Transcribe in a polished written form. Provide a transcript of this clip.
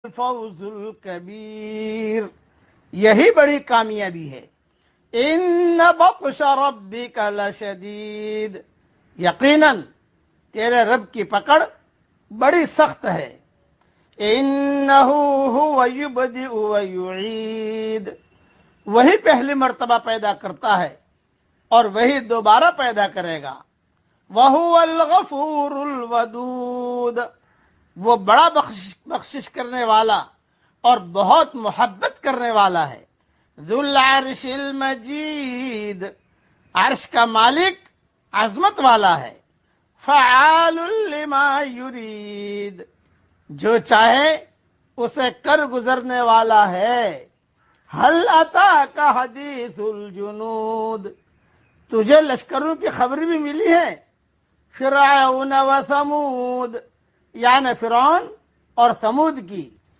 الفوز الکبیر، یہی بڑی کامیابی ہے۔ ان بطش ربک لشدید، یقیناً تیرے رب کی پکڑ بڑی سخت ہے۔ انہ هو یبدئ ویعید، وہی پہلی مرتبہ پیدا کرتا ہے اور وہی دوبارہ پیدا کرے گا۔ وَهُوَ الْغَفُورُ الْوَدُودُ، وہ بڑا بخشش کرنے والا اور بہت محبت کرنے والا ہے۔ ذُو الْعَرْشِ الْمَجِيدُ، عرش کا مالک عظمت والا ہے۔ فَعَالٌ لِمَا يُرِيدُ، جو چاہے اسے کر گزرنے والا ہے۔ هَلْ أَتَاكَ حَدِيثُ الْجُنُودِ، تجھے لشکروں کی خبر بھی ملی ہے۔ فرعون و ثمود، یعنی فرعون اور ثمود کی۔